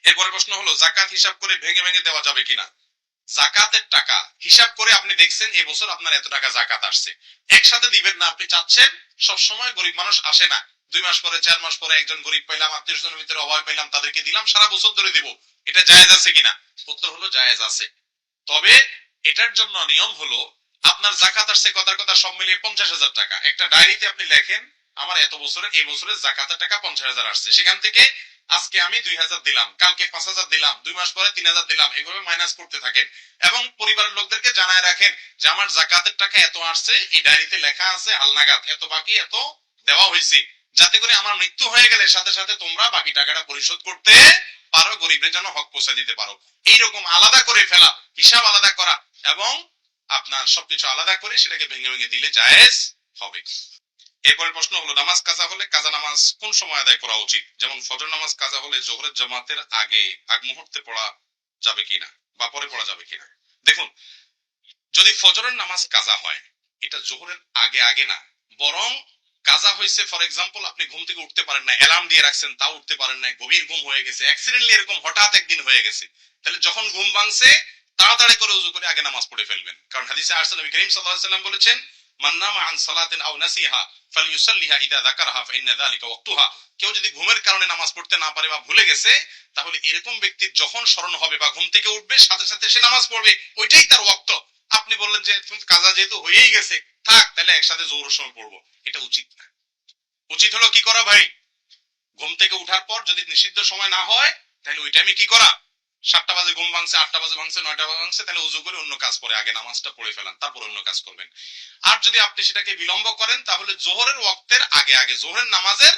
এরপরে প্রশ্ন হলো, জাকাত হিসাব করে ভেঙে ভেঙে দেওয়া যাবে কিনা? জাকাতের টাকা হিসাব করে আপনি দেখছেন এই বছর আপনার এত টাকা জাকাত আসছে, একসাথে দিবেন না। আপনি চাচ্ছেন সব সময়, গরিব মানুষ আসে না, 2 মাস পরে 4 মাস পরে একজন গরিব পাইলাম, 2 জনের ভিতরে অভাব পাইলাম, তাদেরকে দিলাম, সারা বছর ধরে দিব, এটা জায়েজ আছে কিনা? উত্তর হলো জায়েজ আছে। তবে এটার জন্য নিয়ম হলো, আপনার জাকাত আসছে কথার কথা সব মিলিয়ে 50,000 টাকা, একটা ডায়েরিতে আপনি লেখেন আমার এত বছরে এই বছরের জাকাতের টাকা 50,000 আসছে, সেখান থেকে আজকে আমি 2,000 দিলাম, কালকে 5,000 দিলাম, 2 মাস পরে 3,000 দিলাম, এভাবে মাইনাস করতে থাকেন। এবং পরিবারের লোকদেরকে জানায় রাখেন যে আমার জাকাতের টাকা এত আসছে, এই ডায়েরিতে লেখা আছে, হালনাগাদ এত বাকি, এত দেওয়া হয়েছে, যাতে করে আমার মৃত্যু হয়ে গেলে সাথে সাথে তোমরা বাকি টাকাটা পরিশোধ করতে পারো, গরিবের জন্য হক পৌঁছে দিতে পারো। এইরকম আলাদা করে ফেলা, হিসাব আলাদা করা এবং আপনার সবকিছু আলাদা করে সেটাকে ভেঙে ভেঙে দিলে জায়েজ হবে। এরপরে প্রশ্ন হলো, নামাজ কাজা হলে কাজা নামাজ কোন সময় আদায় করা উচিত? যেমন ফজর নামাজ কাজা হলে জোহরের জামাতের আগ মুহূর্তে পড়া যাবে কিনা বা পরে পড়া যাবে কিনা? দেখুন, যদি ফজরের নামাজ কাজা হয়, এটা জোহরের আগে আগে না, বরং কাজা হয়েছে, ফর এক্সাম্পল আপনি ঘুম থেকে উঠতে পারেন না, অ্যালার্ম দিয়ে রাখছেন তাও উঠতে পারেন না, গভীর ঘুম হয়ে গেছে, অ্যাক্সিডেন্টলি এরকম হঠাৎ একদিন হয়ে গেছে, তাহলে যখন ঘুম ভাঙছে তাড়াতাড়ি করে উযু করে আগে নামাজ পড়ে ফেলবেন। কারণ হাদিসে আসছে, নবী করিম সাল্লাল্লাহু আলাইহি ওয়াসাল্লাম বলেছেন, মান নামা আন সালাতিন আও নাসিহা ফালইউসাল্লিহা ইযা যাকারাহা ফাইন্না যালিকা ওয়াক্তুহা। কেউ যদি ঘুমের কারণে নামাজ পড়তে না পারে বা ভুলে গেছে, তাহলে এরকম ব্যক্তির যখন স্মরণ হবে বা ঘুম থেকে উঠবে সাথে সাথে সে নামাজ পড়বে, ওইটাই তার ওয়াক্ত। আপনি বললেন যে কাজা যেহেতু হয়েই গেছে, থাক তাহলে একসাথে জোহরের সময় পড়বো, এটা উচিত না। উচিত হলো কি করা ভাই, ঘুম থেকে উঠার পর যদি নিষিদ্ধ সময় না হয়, তাহলে ওই টাইমে কি করা, 7টা বাজে ঘুম ভাঙছে, 8টা বাজে ভাঙছে, 9টা বাজে ভাঙছে, তাহলে উজু করে অন্য কাজ করে আগে নামাজটা পড়ে ফেলান, তারপর অন্য কাজ করবেন। আর যদি আপনি সেটাকে বিলম্ব করেন, তাহলে জোহরের ওয়াক্তের আগে আগে, জোহরের নামাজের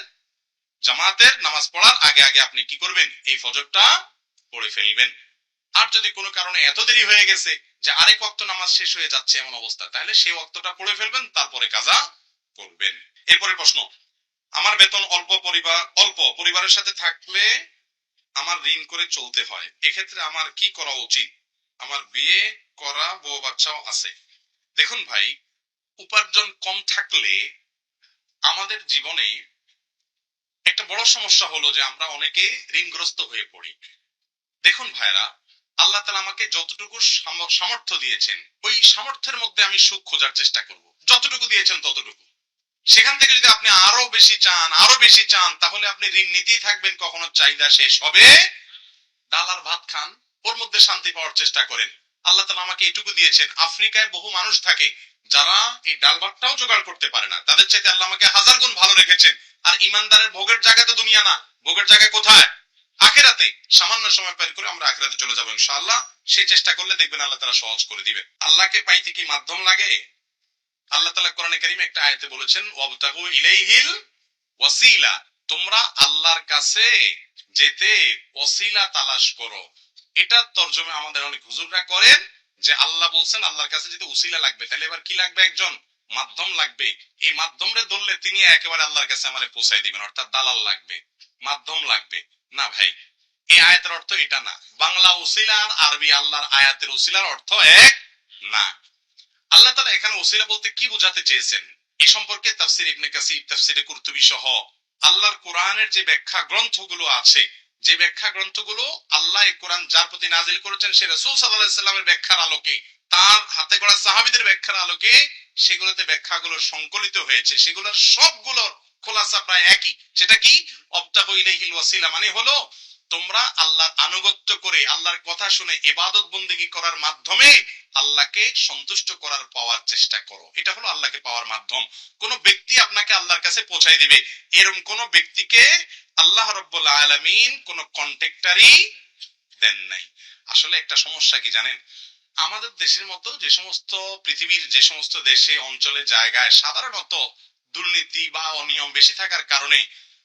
জামাতের নামাজ পড়ার আগে আগে আপনি কি করবেন, এই ফজরটা পড়ে ফেলবেন। আর যদি কোনো কারণে এত দেরি হয়ে গেছে যে আরেক ওয়াক্ত নামাজ শেষ হয়ে যাচ্ছে এমন অবস্থা, তাহলে সেই ওয়াক্তটা পড়ে ফেলবেন, তারপরে কাজা করবেন। এরপরে প্রশ্ন, আমার বেতন অল্প পরিবারের সাথে থাকলে আমার ঋণ করে চলতে হয়, এক্ষেত্রে আমার কি করা উচিত? আমার বিয়ে করা বউ বাচ্চাও আছে। দেখুন ভাই, উপার্জন কম থাকলে আমাদের জীবনে একটা বড় সমস্যা হলো যে আমরা অনেকে ঋণগ্রস্ত হয়ে পড়ি। দেখুন ভাইরা, আল্লাহ তাআলা আমাকে যতটুকু সামর্থ্য দিয়েছেন, ওই সামর্থ্যের মধ্যে আমি সুখ খোঁজার চেষ্টা করব, যতটুকু দিয়েছেন ততটুকু। সেখান থেকে যদি আপনি আরো বেশি চান, তাহলে আপনি ঋণ নিতেই থাকবেন, কখনো চাহিদা শেষ হবে। ডাল আর ভাত খান, ওর মধ্যে শান্তি পাওয়ার চেষ্টা করেন। আল্লাহ তাআলা আমাকে এটুকু দিয়েছেন, আফ্রিকায় বহু মানুষ থাকে যারা এই ডাল ভাতটাও জোগাড় করতে পারে না, তাদের চাইতে আল্লাহ আমাকে 1000 গুণ ভালো রেখেছেন। আর ইমানদারের ভোগের জায়গা তো দুনিয়া না, ভোগের জায়গা কোথায়? আখিরাতে। সামান্য সময় পার করে আমরা আখিরাতে চলে যাবো ইনশাআল্লাহ। সেই চেষ্টা করলে দেখবেন আল্লাহ তাআলা সহজ করে দিবেন। আল্লাহকে পাইতে কি মাধ্যম লাগে? আল্লাহ তাআলা কোরআনে কারীমে একটা আয়াতে বলেছেন, ওয়াবতাগু ইলাইহিল ওয়াসিলা, তোমরা আল্লাহর কাছে যেতে ওসিলা তালাশ করো। এটা তরজমা আমাদের অনেক হুজুররা করেন যে আল্লাহ বলছেন আল্লাহর কাছে যেতে উসিলা লাগবে, তাহলে এবার কি লাগবে, একজন মাধ্যম লাগবে। এই মাধ্যমরে ধরলে তিনি একেবারে আল্লাহর কাছে আমারে পৌঁছাই দিবেন, অর্থাৎ দালাল লাগবে, মাধ্যম লাগবে না ভাই। এই আয়াতের অর্থ এটা না। বাংলা উসিলা আর আরবি আল্লাহর আয়াতের উসিলার অর্থ এক না। আল্লাহ তাআলা এখানে ওসিলা বলতে কি বোঝাতে চেয়েছেন, এই সম্পর্কে তাফসীর ইবনে কাসীর, তাফসীরে কুরতুবী সহ আল্লাহর কোরআনের যে ব্যাখ্যা গ্রন্থগুলো আছে, যে ব্যাখ্যা গ্রন্থগুলো আল্লাহ এই কোরআন যার প্রতি নাজিল করেছেন সে রাসূল সাল্লাল্লাহু আলাইহি সাল্লামের ব্যাখ্যার আলোকে, তার হাতে গড়া সাহাবীদের ব্যাখ্যার আলোকে সেগুলোতে ব্যাখ্যাগুলো সংকলিত হয়েছে, সেগুলোর সবগুলোর খোলাসা প্রায় একই। সেটা কি, অবতাগু ইলাইহিল ওয়াসিলা মানে হলো তোমরা আল্লাহর আনুগত্য করে, আল্লাহর কথা শুনে ইবাদত বন্দেগী করার মাধ্যমে আল্লাহকে সন্তুষ্ট করার পাওয়ার চেষ্টা করো। এটা হলো আল্লাহকে পাওয়ার মাধ্যম। কোন ব্যক্তি আপনাকে আল্লাহর কাছে পৌঁছাই দিবে, এরকম কোন ব্যক্তিকে আল্লাহ রাব্বুল আলামিন কোন কন্ট্রাক্টরই দেন নাই। আসলে একটা সমস্যা কি জানেন, আমাদের দেশের মতো যে সমস্ত পৃথিবীর যে সমস্ত দেশে অঞ্চলে জায়গায় সাধারণত দুর্নীতি বা অনিয়ম বেশি থাকার কারণে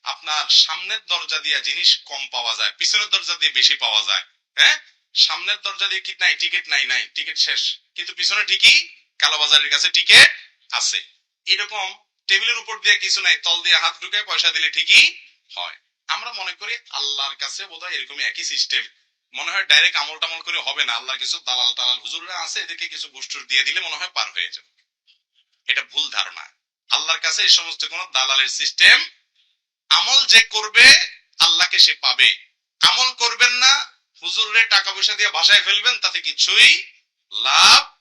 আপনার সামনের দরজা দিয়ে জিনিস কম পাওয়া যায়, পিছনের দরজা দিয়ে বেশি পাওয়া যায়। হ্যাঁ, সামনের দরজা দিয়ে কি নাই, টিকিট নাই, টিকিট শেষ, কিন্তু পিছনে ঠিকই কালোবাজারের কাছে টিকিট আছে। এরকম টেবিলের উপর দিয়ে কিছু নাই, তল দিয়ে হাত ঢুকে পয়সা দিলে ঠিকই হয়। আমরা মনে করি আল্লাহর কাছে বোধহয় এরকমই একই সিস্টেম, মনে হয় ডাইরেক্ট আমল টামল করে হবে না, আল্লাহর কিছু দালাল টালাল হুজুররা আছে, এদেরকে কিছু গোষ্ঠীর দিয়ে দিলে মনে হয় পার হয়ে যাবে। এটা ভুল ধারণা। আল্লাহর কাছে এই সমস্ত কোন দালালের সিস্টেম, আমল যে করবে আল্লাহকে সে পাবে, আমল করবেন না হুজুরের টাকা পয়সা দিয়ে ভাষায় ফেলবেন, তাতে কিছুই লাভ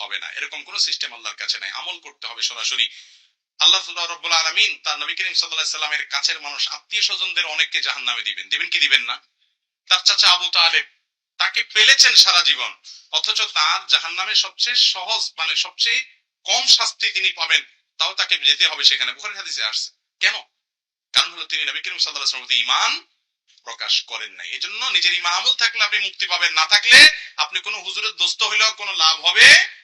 হবে না। এরকম কোন সিস্টেম আল্লাহর কাছে নাই। আমল করতে হবে সরাসরি। আল্লাহ রাব্বুল আলামিন তার নবী করিম সাল্লাল্লাহু আলাইহি সাল্লামের কাছের মানুষ আত্মীয় স্বজনদের অনেককে জাহান্নামে দিবেন। দিবেন কি দিবেন না? তার চাচা আবু তালেব, তাকে পেলেছেন সারা জীবন, অথচ তার জাহান্নামে সবচেয়ে সহজ মানে সবচেয়ে কম শাস্তি তিনি পাবেন, তাও তাকে যেতে হবে সেখানে। বুখারীর হাদিসে আসছে। কেন? কারণ হলো তিনি নবী করিম সাল্লাল্লাহু আলাইহি ওয়াসাল্লামের ঈমান প্রকাশ করেন নাই। এজন্য নিজের ঈমান আমল থাকলে আপনি মুক্তি পাবেন, না থাকলে আপনি কোনো হুজুরের দোস্ত হইলেও কোনো লাভ হবে